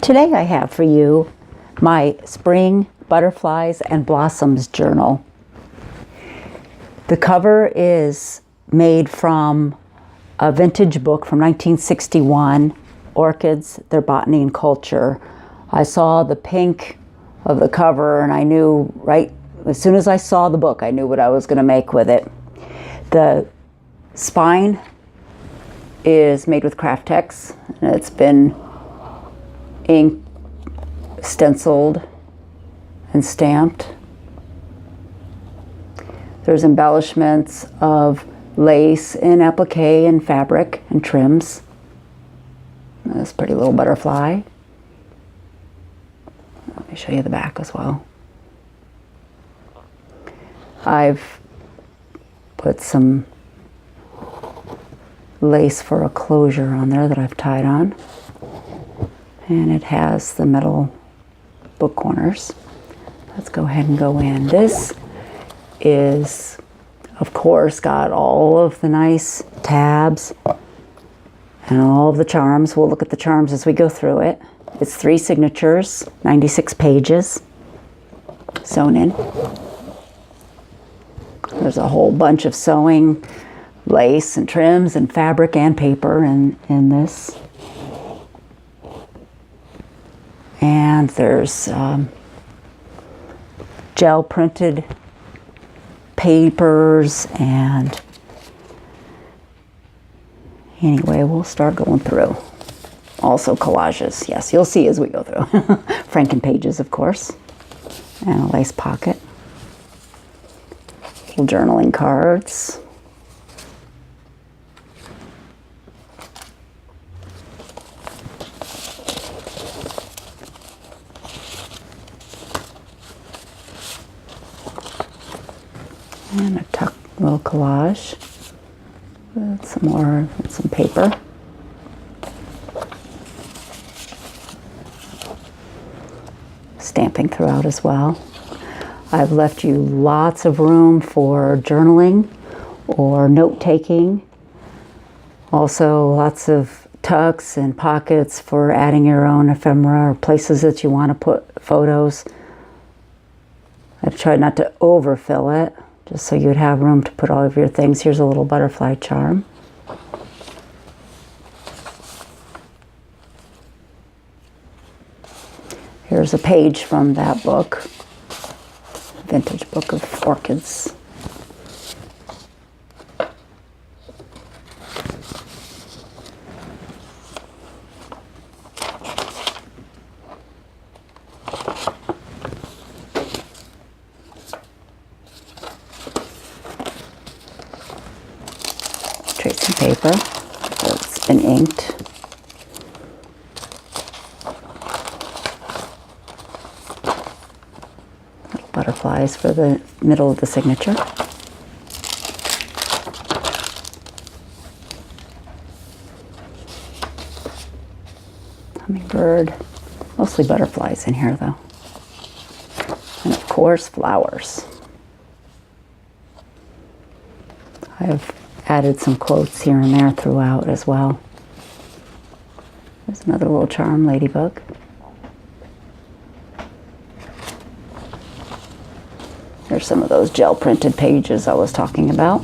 Today I have for you my Spring Butterflies and Blossoms journal. The cover is made from a vintage book from 1961, Orchids, Their Botany and Culture. I saw the pink of the cover and I knew right as soon as I saw the book, I knew what I was going to make with it. The spine is made with Kraft-tex and it's been ink stenciled and stamped. There's embellishments of lace and applique and fabric and trims. This pretty little butterfly. Let me show you the back as well. I've put some lace for a closure on there that I've tied on. And it has the metal book corners. Let's go ahead and go in. This is, of course, got all of the nice tabs and all of the charms. We'll look at the charms as we go through it. It's 3 signatures, 96 pages sewn in. There's a whole bunch of sewing, lace and trims and fabric and paper in this. And there's gel printed papers, and anyway, we'll start going through. Also collages, yes, you'll see as we go through. Franken pages, of course, and a lace pocket. Little journaling cards. And a little collage with some paper. Stamping throughout as well. I've left you lots of room for journaling or note-taking. Also lots of tucks and pockets for adding your own ephemera or places that you want to put photos. I've tried not to overfill it, just so you'd have room to put all of your things. Here's a little butterfly charm. Here's a page from that book, vintage book of orchids. Tracing paper that's been inked. Little butterflies for the middle of the signature. Hummingbird, mostly butterflies in here though. And of course flowers. I've added some quotes here and there throughout as well. There's another little charm, ladybug. There's some of those gel printed pages I was talking about.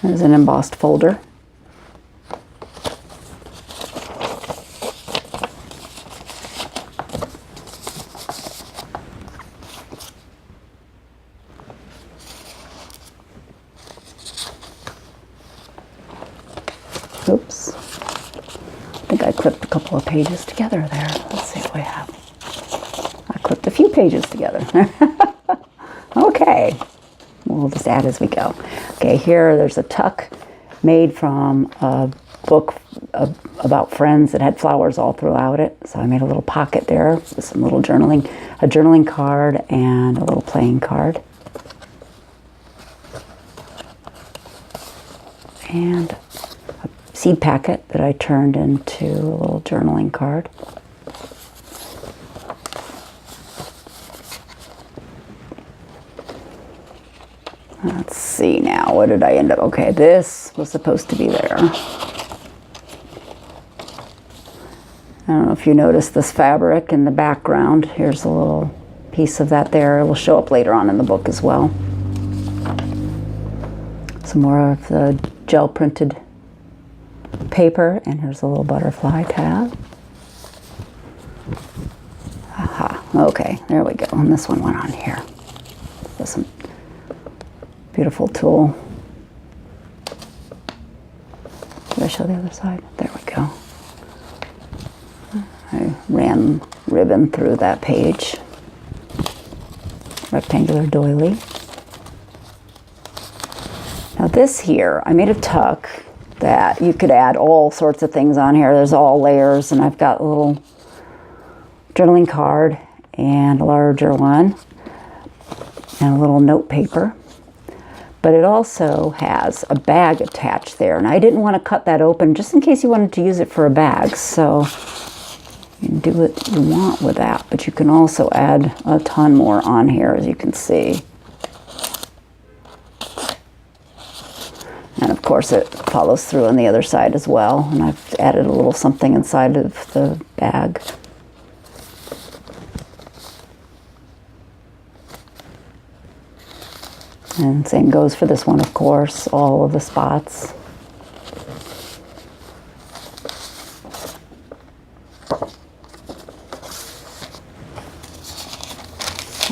There's an embossed folder. Oops. I think I clipped a couple of pages together there. Let's see what we have. I clipped a few pages together. Okay. We'll just add as we go. Okay, here there's a tuck made from a book about friends that had flowers all throughout it. So I made a little pocket there with some little journaling, a journaling card and a little playing card. and a seed packet that I turned into a little journaling card. Let's see now, what did I end up? Okay, this was supposed to be there. I don't know if you noticed this fabric in the background. Here's a little piece of that there. It will show up later on in the book as well. Some more of the gel printed paper, and here's a little butterfly tab. Aha, okay, there we go. And this one went on here. There's some beautiful tulle. Did I show the other side? There we go. I ran ribbon through that page. Rectangular doily. Now this here, I made a tuck that you could add all sorts of things on here. There's all layers, and I've got a little journaling card and a larger one and a little note paper. But it also has a bag attached there, and I didn't want to cut that open just in case you wanted to use it for a bag. So you can do what you want with that, but you can also add a ton more on here, as you can see. And of course it follows through on the other side as well, and I've added a little something inside of the bag. And same goes for this one, of course, all of the spots.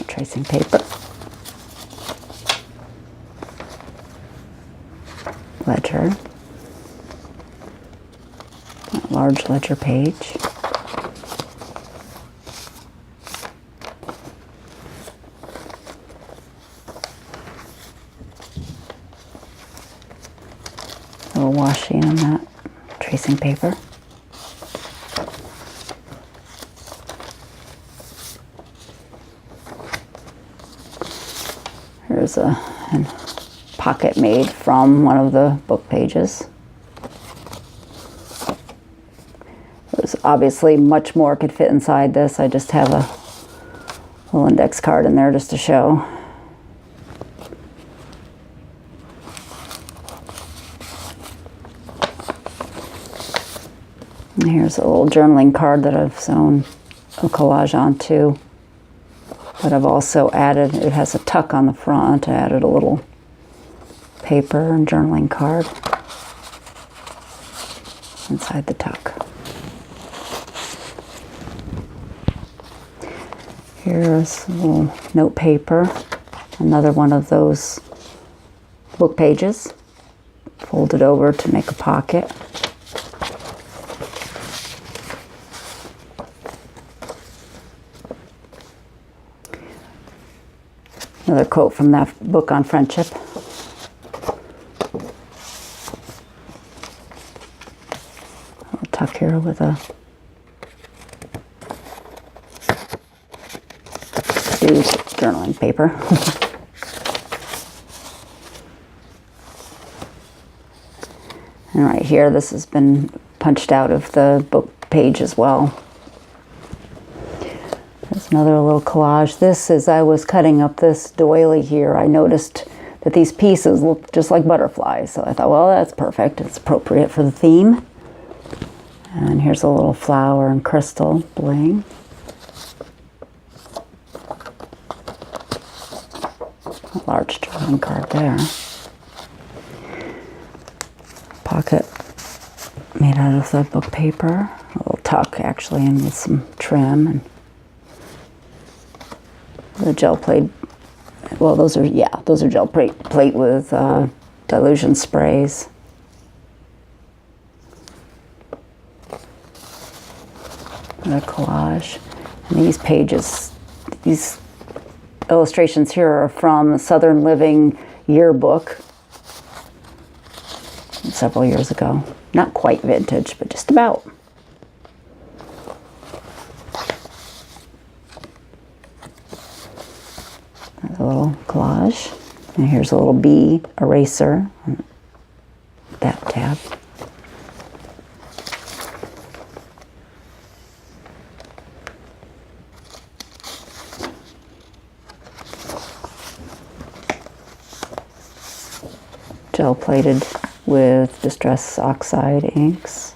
Tracing paper. Ledger. A large ledger page. A little washi on that tracing paper. Here's a pocket made from one of the book pages. There's obviously much more could fit inside this. I just have a little index card in there just to show. And here's a little journaling card that I've sewn a collage onto. But I've also added, it has a tuck on the front. I added a little paper and journaling card inside the tuck. Here's a little note paper, another one of those book pages, folded over to make a pocket. Another quote from that book on friendship. I'll tuck here with a used journaling paper. And right here, this has been punched out of the book page as well. There's another little collage. This, as I was cutting up this doily here, I noticed that these pieces look just like butterflies. So I thought, well, that's perfect. It's appropriate for the theme. And here's a little flower and crystal bling. A large drawing card there. Pocket made out of the book paper. A little tuck, actually, and with some trim. And the gel plate, well, those are gel plate with dilution sprays. A collage. And these pages, these illustrations here are from Southern Living yearbook several years ago. Not quite vintage, but just about. A little collage. And here's a little bee eraser. that tab. Gel plated with Distress Oxide inks.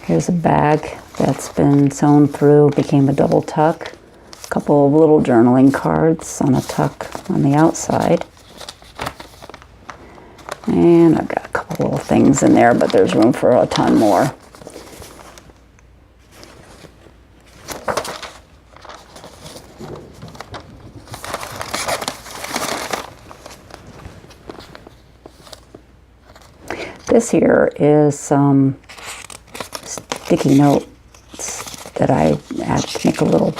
Here's a bag that's been sewn through, became a double tuck. A couple of little journaling cards on a tuck on the outside. And I've got a couple little things in there, but there's room for a ton more. This here is some sticky notes that I had to make a little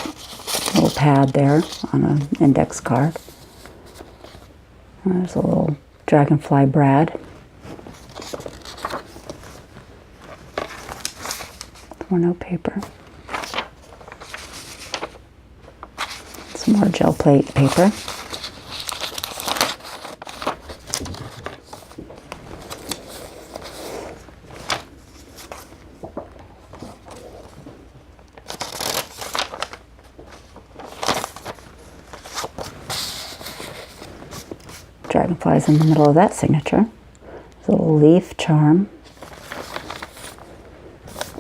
pad there on an index card. There's a little dragonfly brad. More note paper. Some more gel plate paper. Dragonflies in the middle of that signature. There's a little leaf charm.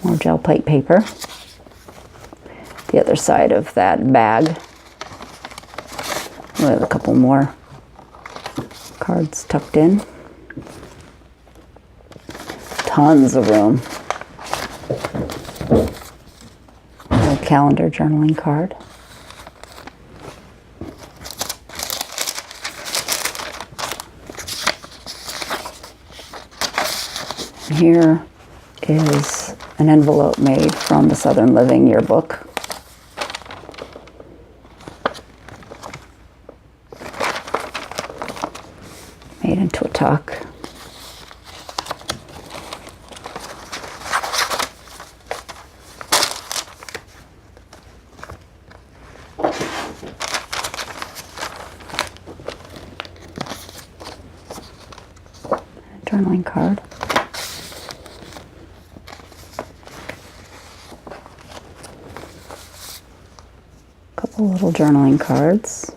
More gel plate paper. The other side of that bag. We have a couple more cards tucked in. Tons of room. A little calendar journaling card. Here is an envelope made from the Southern Living yearbook. Made into a tuck. Journaling card. Couple little journaling cards.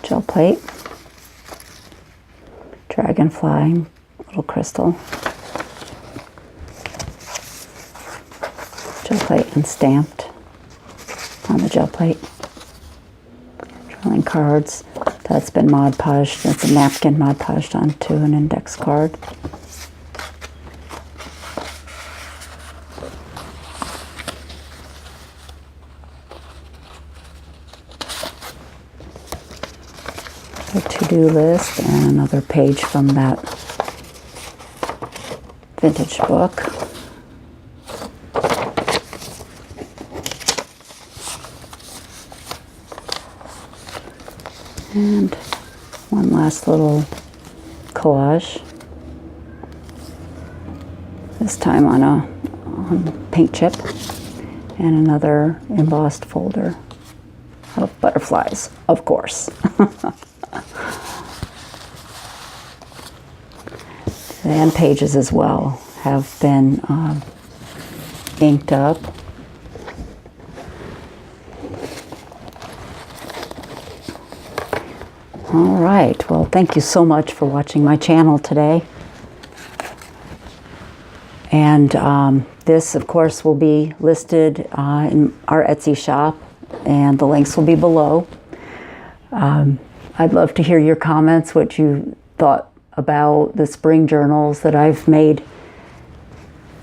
Gel plate. Dragonfly, little crystal. Gel plate and stamped on the gel plate. Journaling cards. That's been Mod Podged. It's a napkin Mod Podged onto an index card. A to-do list and another page from that vintage book. And one last little collage, this time on a paint chip, and another embossed folder of butterflies, of course. And pages as well have been inked up. All right, well, thank you so much for watching my channel today. And this, of course, will be listed in our Etsy shop, and the links will be below. I'd love to hear your comments, what you thought about the spring journals that I've made.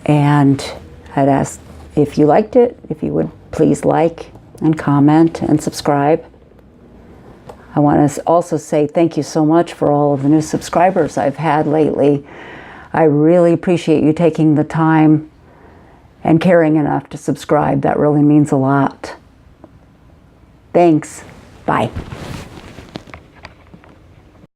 And I'd ask if you liked it, if you would please like and comment and subscribe. I want to also say thank you so much for all of the new subscribers I've had lately. I really appreciate you taking the time and caring enough to subscribe. That really means a lot. Thanks. Bye.